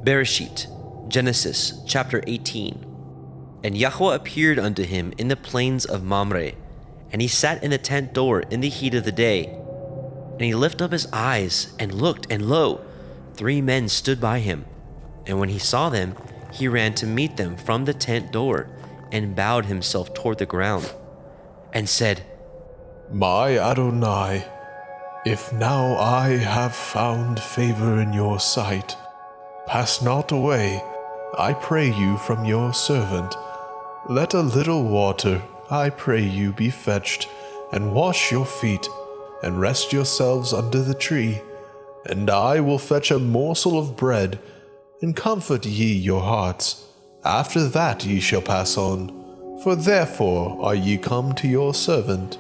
Bere'shiyth, Genesis chapter 18. And Yahweh appeared unto him in the plains of Mamre, and he sat in the tent door in the heat of the day. And he lifted up his eyes and looked, and lo, 3 men stood by him. And when he saw them, he ran to meet them from the tent door, and bowed himself toward the ground, and said, My Adonai, if now I have found favor in your sight, pass not away, I pray you, from your servant. Let a little water, I pray you, be fetched, and wash your feet, and rest yourselves under the tree. And I will fetch a morsel of bread, and comfort ye your hearts. After that ye shall pass on, for therefore are ye come to your servant.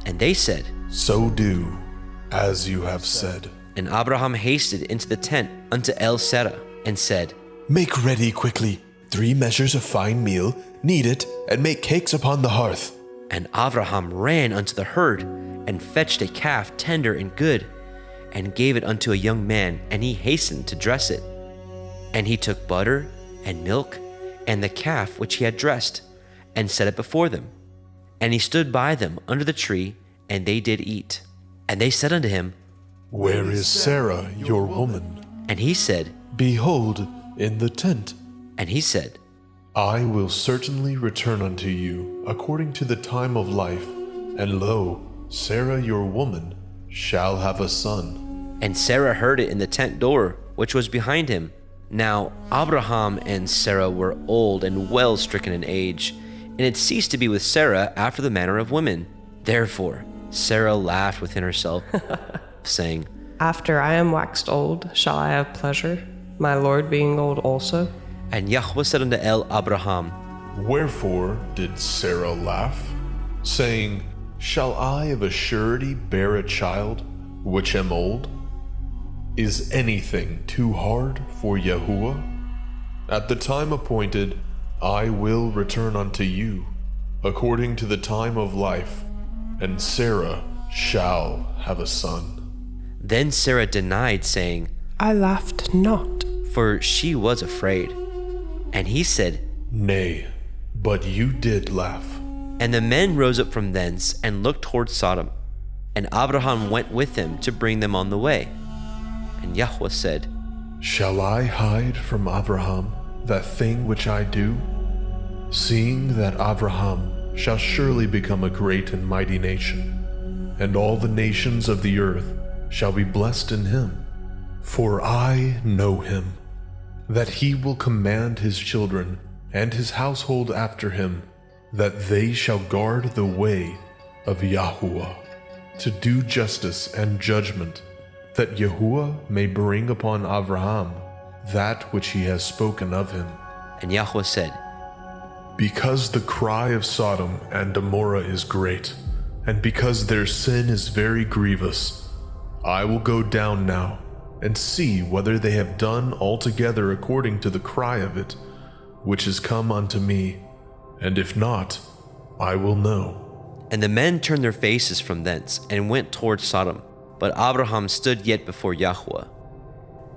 And they said, So do, as you have said. And Abraham hasted into the tent unto El Serah, and said, Make ready quickly 3 measures of fine meal, knead it, and make cakes upon the hearth. And Abraham ran unto the herd, and fetched a calf tender and good, and gave it unto a young man, and he hastened to dress it. And he took butter and milk, and the calf which he had dressed, and set it before them. And he stood by them under the tree, and they did eat. And they said unto him, Where is Sarah, your woman? And he said, Behold, in the tent. And he said, I will certainly return unto you according to the time of life, and lo, Sarah your woman shall have a son. And Sarah heard it in the tent door, which was behind him. Now Abraham and Sarah were old and well stricken in age, and had ceased to be with Sarah after the manner of women. Therefore Sarah laughed within herself, saying, After I am waxed old, shall I have pleasure, my Lord being old also? And Yahweh said unto Abraham, Wherefore did Sarah laugh, saying, Shall I of a surety bear a child, which am old? Is anything too hard for Yahuwah? At the time appointed, I will return unto you, according to the time of life, and Sarah shall have a son. Then Sarah denied, saying, I laughed not. For she was afraid. And he said, Nay, but you did laugh. And the men rose up from thence, and looked toward Sodom. And Abraham went with them to bring them on the way. And Yahweh said, Shall I hide from Abraham that thing which I do? Seeing that Abraham shall surely become a great and mighty nation, and all the nations of the earth shall be blessed in him. For I know him, that he will command his children and his household after him, that they shall guard the way of Yahuwah, to do justice and judgment, that Yahuwah may bring upon Abraham that which he has spoken of him. And Yahweh said, Because the cry of Sodom and Gomorrah is great, and because their sin is very grievous, I will go down now, and see whether they have done altogether according to the cry of it, which is come unto me, and if not, I will know. And the men turned their faces from thence, and went toward Sodom. But Abraham stood yet before Yahweh.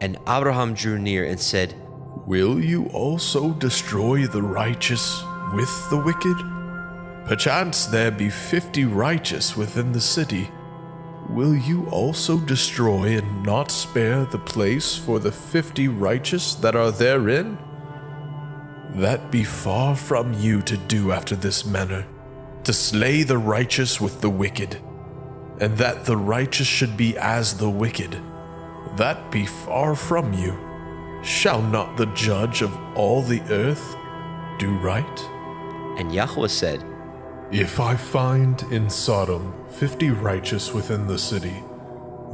And Abraham drew near, and said, Will you also destroy the righteous with the wicked? Perchance there be 50 righteous within the city. Will you also destroy and not spare the place for the 50 righteous that are therein? That be far from you to do after this manner, to slay the righteous with the wicked, and that the righteous should be as the wicked. That be far from you. Shall not the judge of all the earth do right? And Yahweh said, If I find in Sodom 50 righteous within the city,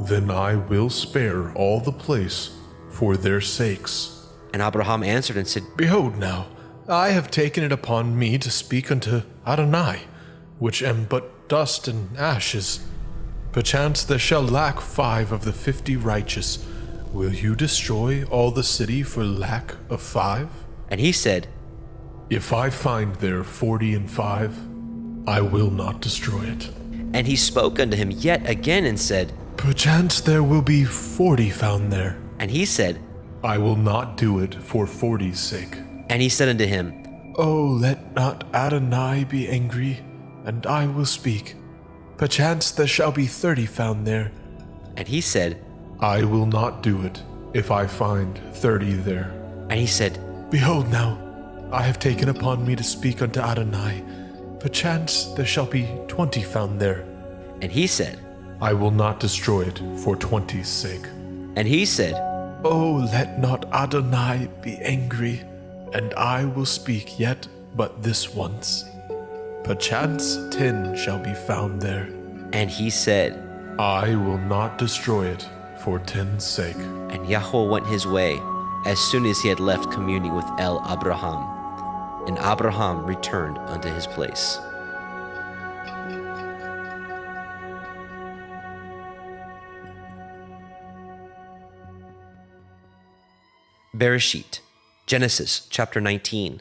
then I will spare all the place for their sakes. And Abraham answered and said, Behold now, I have taken it upon me to speak unto Adonai, which am but dust and ashes. Perchance there shall lack 5 of the 50 righteous. Will you destroy all the city for lack of 5? And he said, If I find there 40 and 5, I will not destroy it. And he spoke unto him yet again, and said, Perchance there will be 40 found there. And he said, I will not do it for 40's sake. And he said unto him, Oh, let not Adonai be angry, and I will speak. Perchance there shall be 30 found there. And he said, I will not do it if I find 30 there. And he said, Behold now, I have taken upon me to speak unto Adonai. Perchance there shall be 20 found there. And he said, I will not destroy it for 20's sake. And he said, Oh, let not Adonai be angry, and I will speak yet but this once. Perchance 10 shall be found there. And he said, I will not destroy it for 10's sake. And Yahweh went his way as soon as he had left communing with Abraham. And Abraham returned unto his place. Bere'shiyth, Genesis chapter 19.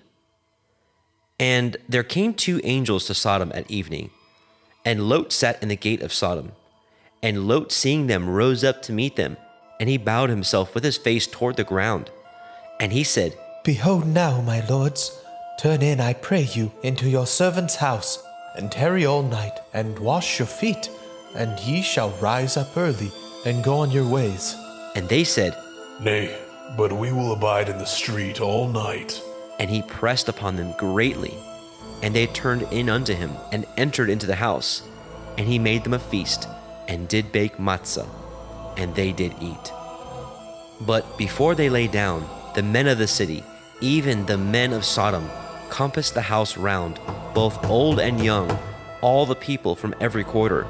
And there came 2 angels to Sodom at evening, and Lot sat in the gate of Sodom. And Lot, seeing them, rose up to meet them, and he bowed himself with his face toward the ground. And he said, Behold now, my lords, turn in, I pray you, into your servant's house, and tarry all night, and wash your feet, and ye shall rise up early, and go on your ways. And they said, Nay, but we will abide in the street all night. And he pressed upon them greatly. And they turned in unto him, and entered into the house. And he made them a feast, and did bake matzah, and they did eat. But before they lay down, the men of the city, even the men of Sodom, compassed the house round, both old and young, all the people from every quarter.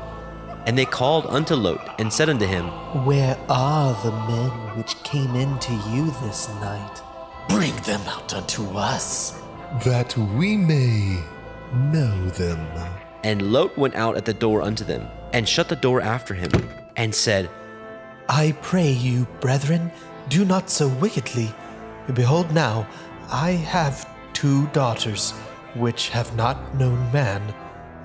And they called unto Lot, and said unto him, Where are the men which came into you this night? Bring them out unto us. That we may know them. And Lot went out at the door unto them, and shut the door after him, and said, I pray you, brethren, do not so wickedly. Behold now, I have 2 daughters, which have not known man.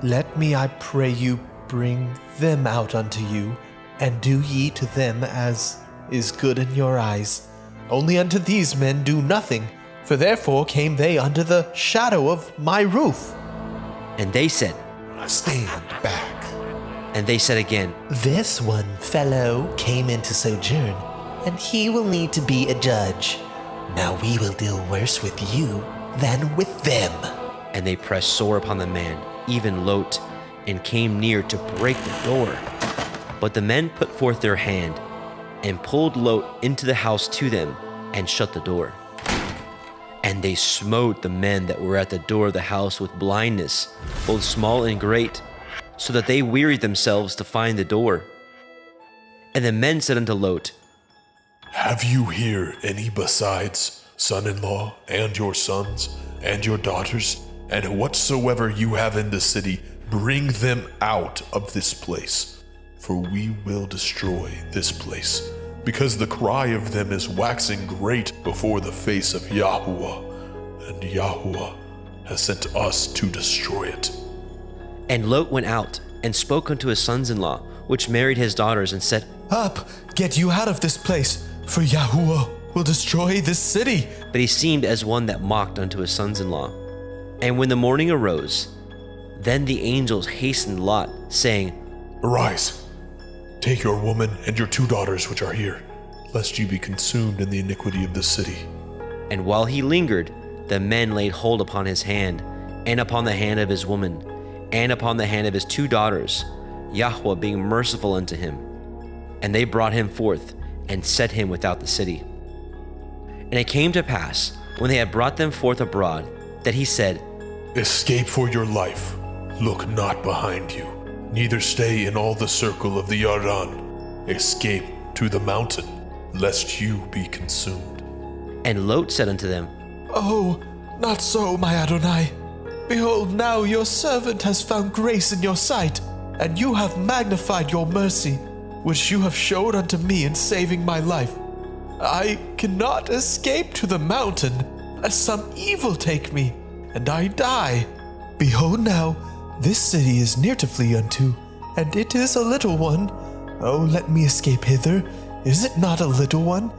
Let me, I pray you, bring them out unto you, and do ye to them as is good in your eyes. Only unto these men do nothing, for therefore came they under the shadow of my roof. And they said, Stand back. And they said again, This one fellow came in to sojourn, and he will need to be a judge. Now we will deal worse with you than with them. And they pressed sore upon the man, even Lot, and came near to break the door. But the men put forth their hand, and pulled Lot into the house to them, and shut the door. And they smote the men that were at the door of the house with blindness, both small and great, so that they wearied themselves to find the door. And the men said unto Lot, Have you here any besides son-in-law, and your sons, and your daughters, and whatsoever you have in the city, bring them out of this place, for we will destroy this place, because the cry of them is waxing great before the face of Yahuwah, and Yahuwah has sent us to destroy it. And Lot went out, and spoke unto his sons-in-law, which married his daughters, and said, Up, get you out of this place, for Yahuwah will destroy this city. But he seemed as one that mocked unto his sons-in-law. And when the morning arose, then the angels hastened Lot, saying, Arise, take your woman and your 2 daughters which are here, lest you be consumed in the iniquity of the city. And while he lingered, the men laid hold upon his hand, and upon the hand of his woman, and upon the hand of his 2 daughters, Yahweh being merciful unto him. And they brought him forth, and set him without the city. And it came to pass, when they had brought them forth abroad, that he said, Escape for your life, look not behind you, neither stay in all the circle of the Yarden. Escape to the mountain, lest you be consumed. And Lot said unto them, Oh, not so, my Adonai. Behold, now your servant has found grace in your sight, and you have magnified your mercy, which you have showed unto me in saving my life. I cannot escape to the mountain, lest some evil take me, and I die. Behold now, this city is near to flee unto, and it is a little one. Oh, let me escape hither. Is it not a little one?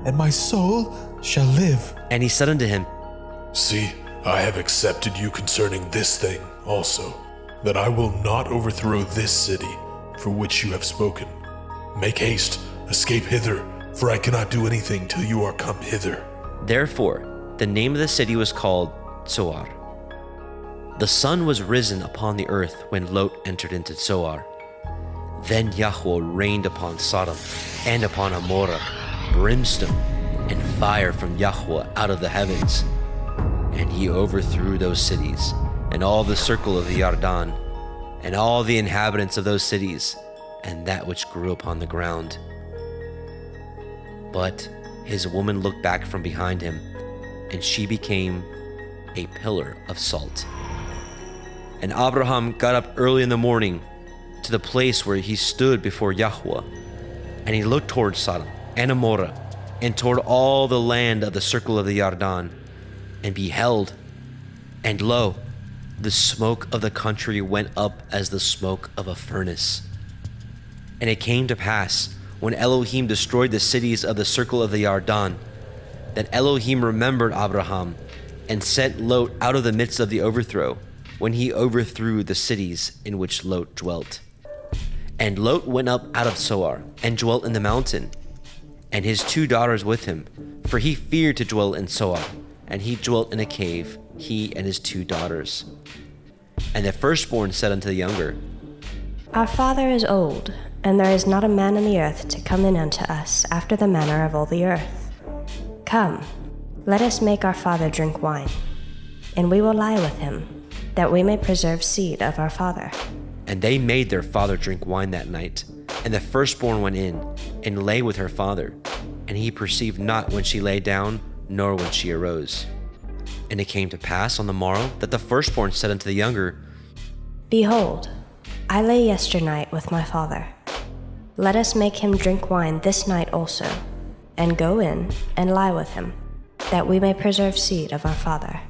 and my soul shall live. And he said unto him, See, I have accepted you concerning this thing also, that I will not overthrow this city for which you have spoken. Make haste, escape hither, for I cannot do anything till you are come hither. Therefore, the name of the city was called Zoar. The sun was risen upon the earth when Lot entered into Zoar. Then Yahweh rained upon Sodom and upon Amorah brimstone and fire from Yahweh out of the heavens. And he overthrew those cities, and all the circle of the Yarden, and all the inhabitants of those cities, and that which grew upon the ground. But his woman looked back from behind him, and she became a pillar of salt. And Abraham got up early in the morning to the place where he stood before Yahweh, and he looked toward Sodom and Amorah, and toward all the land of the circle of the Yarden, and beheld, and lo, the smoke of the country went up as the smoke of a furnace. And it came to pass, when Elohim destroyed the cities of the circle of the Yarden, that Elohim remembered Abraham, and sent Lot out of the midst of the overthrow, when he overthrew the cities in which Lot dwelt. And Lot went up out of Zoar, and dwelt in the mountain, and his 2 daughters with him, for he feared to dwell in Zoar, and he dwelt in a cave, he and his 2 daughters. And the firstborn said unto the younger, Our father is old, and there is not a man in the earth to come in unto us after the manner of all the earth. Come, let us make our father drink wine, and we will lie with him, that we may preserve seed of our father. And they made their father drink wine that night. And the firstborn went in, and lay with her father. And he perceived not when she lay down, nor when she arose. And it came to pass on the morrow, that the firstborn said unto the younger, Behold, I lay yesternight with my father. Let us make him drink wine this night also, and go in and lie with him, that we may preserve seed of our father.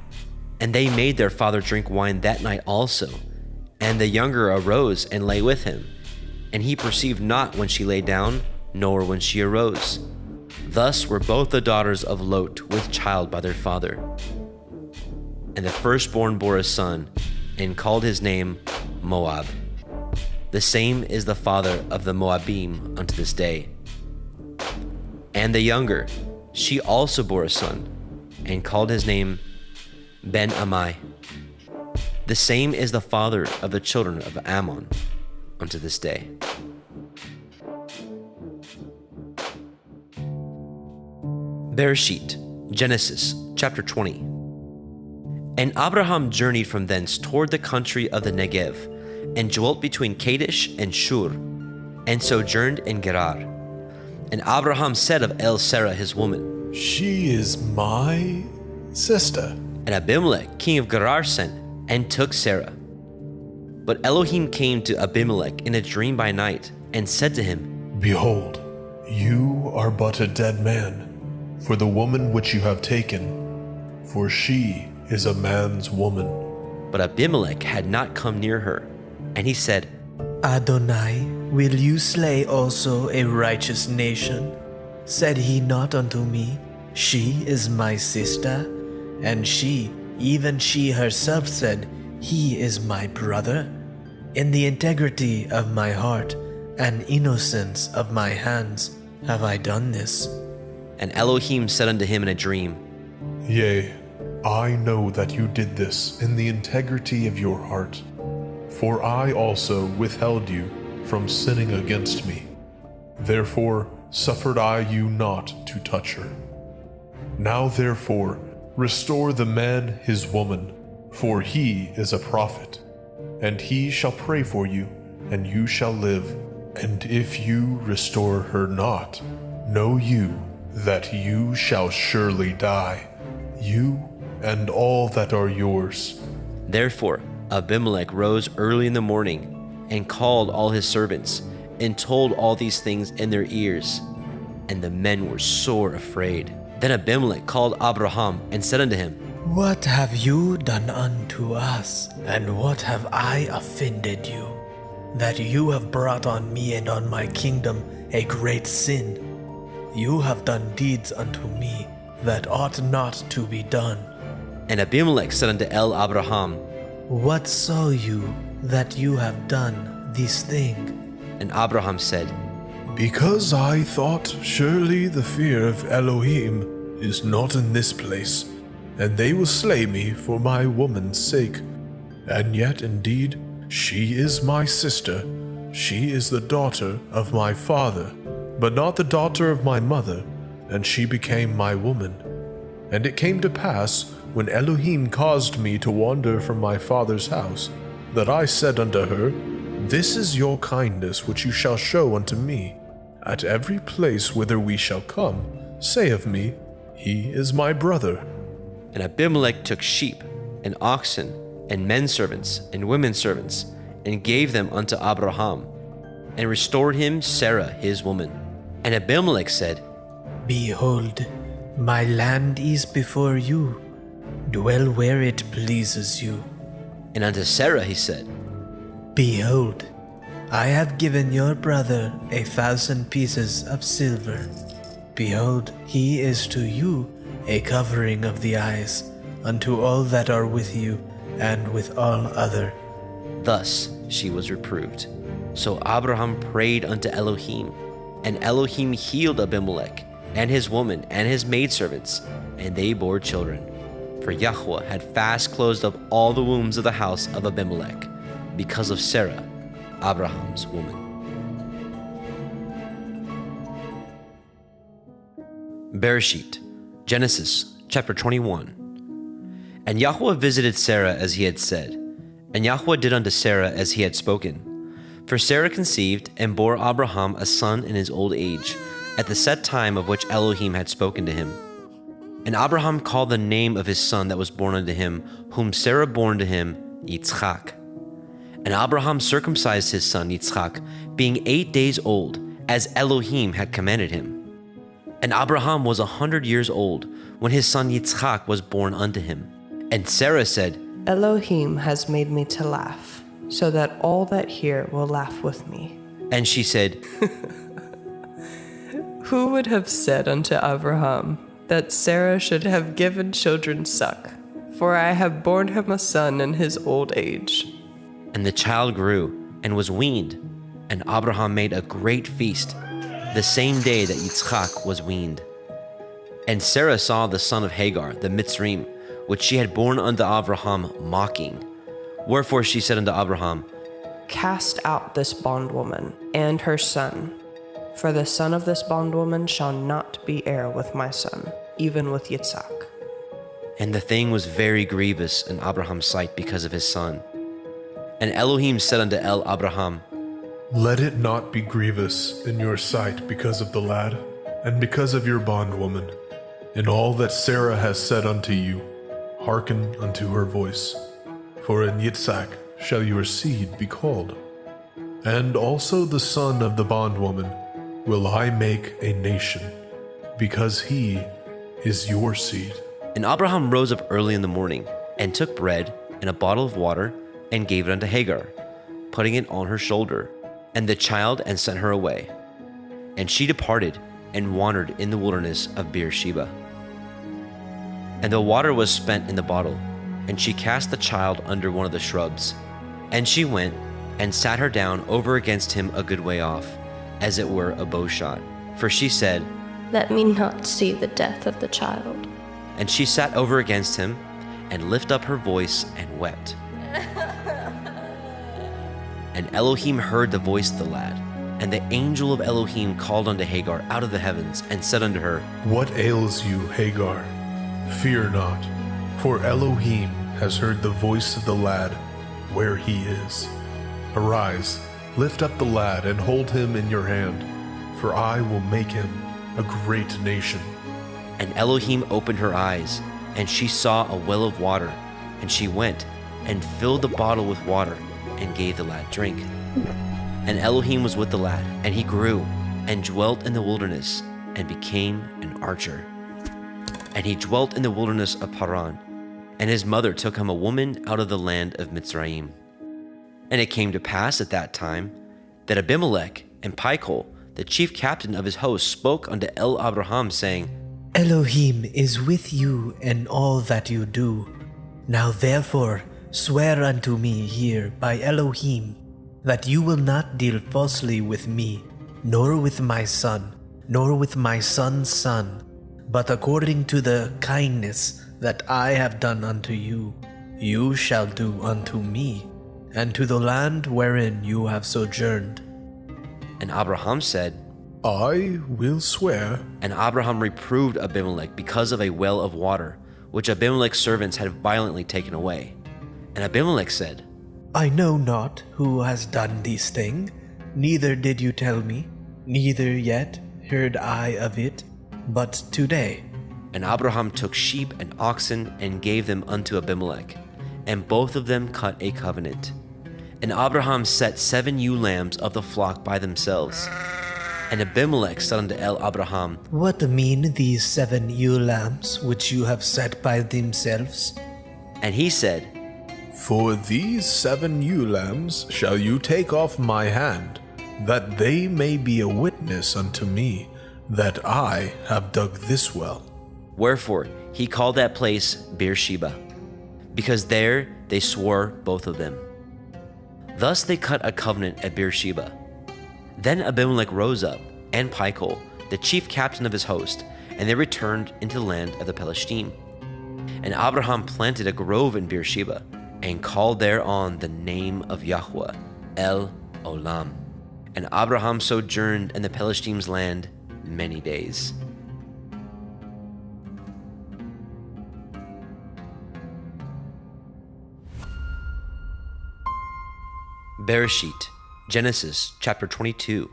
And they made their father drink wine that night also. And the younger arose and lay with him. And he perceived not when she lay down, nor when she arose. Thus were both the daughters of Lot with child by their father. And the firstborn bore a son, and called his name Moab. The same is the father of the Moabim unto this day. And the younger, she also bore a son, and called his name Ben-Ammi. The same is the father of the children of Ammon unto this day. Bere'shiyth, Genesis, chapter 20. And Abraham journeyed from thence toward the country of the Negev, and dwelt between Kadesh and Shur, and sojourned in Gerar. And Abraham said of El-Sarah his woman, She is my sister. And Abimelech king of Gerar sent, and took Sarah. But Elohim came to Abimelech in a dream by night, and said to him, Behold, you are but a dead man, for the woman which you have taken, for she is a man's woman. But Abimelech had not come near her. And he said, Adonai, will you slay also a righteous nation? Said he not unto me, She is my sister? And she, even she herself said, He is my brother? In the integrity of my heart and innocence of my hands have I done this. And Elohim said unto him in a dream, Yea, I know that you did this in the integrity of your heart, for I also withheld you from sinning against me. Therefore suffered I you not to touch her. Now therefore restore the man his woman, for he is a prophet, and he shall pray for you, and you shall live. And if you restore her not, know you that you shall surely die, you and all that are yours. Therefore Abimelech rose early in the morning, and called all his servants, and told all these things in their ears. And the men were sore afraid. Then Abimelech called Abraham, and said unto him, What have you done unto us, and what have I offended you, that you have brought on me and on my kingdom a great sin? You have done deeds unto me that ought not to be done. And Abimelech said unto Abraham, What saw you that you have done this thing? and Abraham said, Because I thought surely the fear of Elohim is not in this place, and they will slay me for my woman's sake. And yet indeed she is my sister, she is the daughter of my father, but not the daughter of my mother, and she became my woman. And it came to pass, when Elohim caused me to wander from my father's house, that I said unto her, This is your kindness which you shall show unto me. At every place whither we shall come, say of me, He is my brother. And Abimelech took sheep, and oxen, and men servants, and women servants, and gave them unto Abraham, and restored him Sarah his woman. And Abimelech said, Behold, my land is before you. Dwell where it pleases you. and unto Sarah he said, Behold, I have given your brother 1,000 pieces of silver. Behold, he is to you a covering of the eyes, unto all that are with you, and with all other. Thus she was reproved. So Abraham prayed unto Elohim, and Elohim healed Abimelech, and his woman, and his maidservants, and they bore children. For Yahweh had fast closed up all the wombs of the house of Abimelech, because of Sarah, Abraham's woman. Bere'shiyth, Genesis chapter 21. And Yahweh visited Sarah as he had said, and Yahweh did unto Sarah as he had spoken. For Sarah conceived and bore Abraham a son in his old age, at the set time of which Elohim had spoken to him. And Abraham called the name of his son that was born unto him, whom Sarah bore unto him, Yitzchak. And Abraham circumcised his son Yitzchak, being 8 days old, as Elohim had commanded him. And Abraham was 100 years old, when his son Yitzchak was born unto him. And Sarah said, Elohim has made me to laugh, so that all that hear will laugh with me. and she said, Who would have said unto Abraham that Sarah should have given children suck? For I have borne him a son in his old age. And the child grew and was weaned, and Abraham made a great feast, the same day that Yitzchak was weaned. And Sarah saw the son of Hagar, the Mitzrayim, which she had borne unto Abraham, mocking. Wherefore she said unto Abraham, Cast out this bondwoman and her son, for the son of this bondwoman shall not be heir with my son, even with Yitzhak. And the thing was very grievous in Abraham's sight because of his son. And Elohim said unto Abraham, Let it not be grievous in your sight because of the lad, and because of your bondwoman. In all that Sarah has said unto you, hearken unto her voice. For in Yitzhak shall your seed be called. And also the son of the bondwoman will I make a nation, because he is your seed. And Abraham rose up early in the morning, and took bread and a bottle of water, and gave it unto Hagar, putting it on her shoulder, and the child, and sent her away. And she departed, and wandered in the wilderness of Beersheba. And the water was spent in the bottle, and she cast the child under one of the shrubs. And she went, and sat her down over against him a good way off, as it were a bow shot. For she said, Let me not see the death of the child. and she sat over against him, and lifted up her voice, and wept. And Elohim heard the voice of the lad. And the angel of Elohim called unto Hagar out of the heavens, and said unto her, What ails you, Hagar? Fear not, for Elohim has heard the voice of the lad where he is. Arise, lift up the lad, and hold him in your hand, for I will make him a great nation. And Elohim opened her eyes, and she saw a well of water. And she went, and filled the bottle with water, and gave the lad drink. And Elohim was with the lad, and he grew, and dwelt in the wilderness, and became an archer. And he dwelt in the wilderness of Paran, and his mother took him a woman out of the land of Mitzrayim. And it came to pass at that time that Abimelech and Pichol, the chief captain of his host spoke unto El Abraham, saying, Elohim is with you in all that you do. Now therefore swear unto me here by Elohim that you will not deal falsely with me, nor with my son, nor with my son's son, but according to the kindness that I have done unto you, you shall do unto me, and to the land wherein you have sojourned. And Abraham said, I will swear. And Abraham reproved Abimelech because of a well of water, which Abimelech's servants had violently taken away. And Abimelech said, I know not who has done these things, neither did you tell me, neither yet heard I of it, but today. And Abraham took sheep and oxen and gave them unto Abimelech, and both of them cut a covenant. And Abraham set 7 ewe lambs of the flock by themselves. And Abimelech said unto El Abraham, What mean these 7 ewe lambs which you have set by themselves? And he said, For these 7 ewe lambs shall you take off my hand, that they may be a witness unto me that I have dug this well. Wherefore he called that place Bere'shiyth, because there they swore both of them. Thus they cut a covenant at Bere'shiyth. Then Abimelech rose up, and Pichol, the chief captain of his host, and they returned into the land of the Pelishtim. And Abraham planted a grove in Bere'shiyth, and called thereon the name of Yahweh, El Olam. And Abraham sojourned in the Pelishtim's land many days. Bere'shiyth, Genesis chapter 22.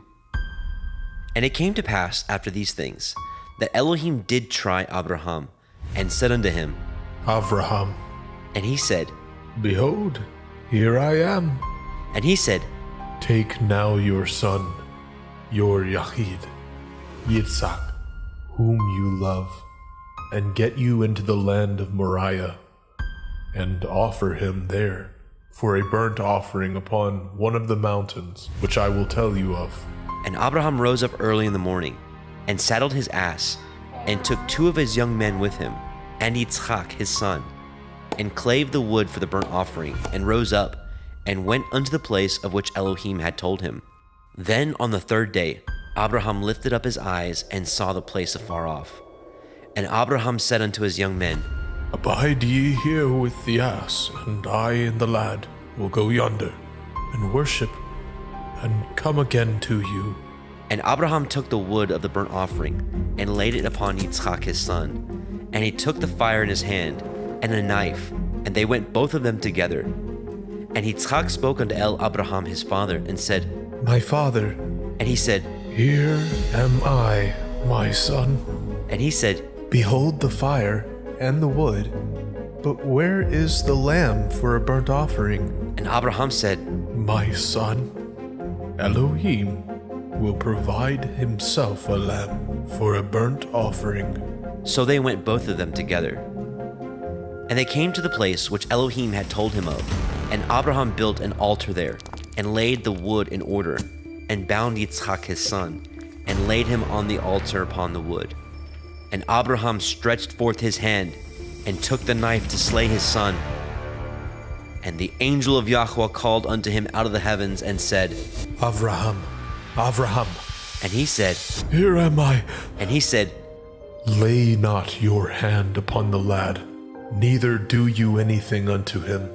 And it came to pass after these things, that Elohim did try Abraham, and said unto him, Avraham, and he said, behold, here I am. and he said, Take now your son, your Yachid, Yitzhak, whom you love, and get you into the land of Moriah, and offer him there for a burnt offering upon one of the mountains, which I will tell you of. And Abraham rose up early in the morning, and saddled his ass, and took 2 of his young men with him, and Yitzhak his son, and clave the wood for the burnt offering, and rose up, and went unto the place of which Elohim had told him. Then on the 3rd day Abraham lifted up his eyes, and saw the place afar off. And Abraham said unto his young men, Abide ye here with the ass, and I and the lad will go yonder, and worship, and come again to you. And Abraham took the wood of the burnt offering, and laid it upon Yitzhak his son. And he took the fire in his hand, and a knife, and they went both of them together. And Yitzhak spoke unto El Abraham his father, and said, My father, and he said, here am I, my son. and he said, Behold the fire and the wood, but where is the lamb for a burnt offering? and Abraham said, My son, Elohim will provide himself a lamb for a burnt offering. So they went both of them together. And they came to the place which Elohim had told him of, and Abraham built an altar there, and laid the wood in order, and bound Yitzhak his son, and laid him on the altar upon the wood. And Abraham stretched forth his hand, and took the knife to slay his son. And the angel of Yahweh called unto him out of the heavens, and said, Avraham, Avraham, and he said, here am I. and he said, Lay not your hand upon the lad, neither do you anything unto him.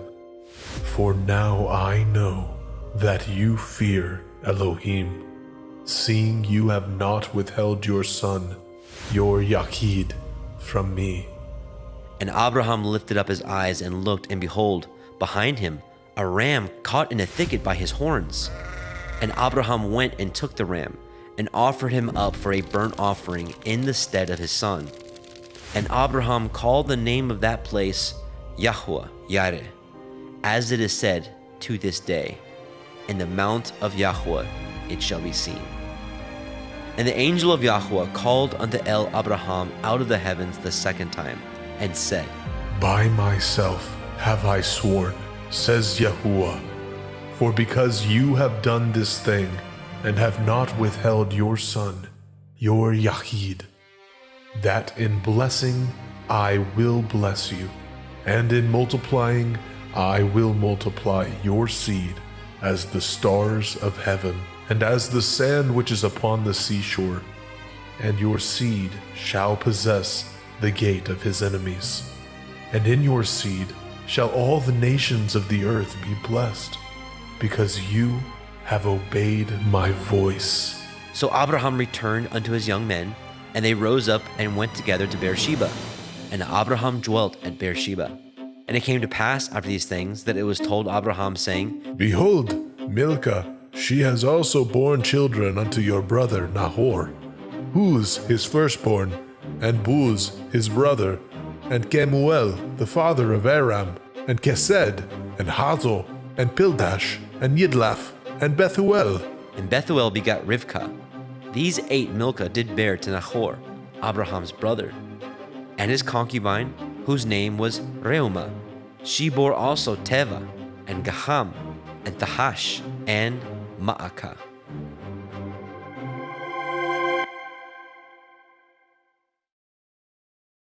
For now I know that you fear Elohim, seeing you have not withheld your son, your Yachid, from me. And Abraham lifted up his eyes and looked, and behold, behind him a ram caught in a thicket by his horns. And Abraham went and took the ram, and offered him up for a burnt offering in the stead of his son. And Abraham called the name of that place Yahweh Yireh, as it is said to this day, In the mount of Yahweh it shall be seen. And the angel of Yahweh called unto El Abraham out of the heavens the 2nd time, and said, By myself have I sworn, says Yahuwah, for because you have done this thing, and have not withheld your son, your Yahid, that in blessing I will bless you, and in multiplying I will multiply your seed as the stars of heaven, and as the sand which is upon the seashore, and your seed shall possess the gate of his enemies. And in your seed shall all the nations of the earth be blessed, because you have obeyed my voice. So Abraham returned unto his young men, and they rose up and went together to Beersheba. And Abraham dwelt at Beersheba. And it came to pass after these things that it was told Abraham, saying, Behold, Milcah, she has also borne children unto your brother Nahor, Huz his firstborn, and Buz his brother, and Kemuel the father of Aram, and Kesed, and Hazo, and Pildash, and Yidlaph, and Bethuel. And Bethuel begat Rivkah. These 8 Milcah did bear to Nahor, Abraham's brother, and his concubine, whose name was Reumah. She bore also Teva, and Gaham, and Tahash, and Ma'akah.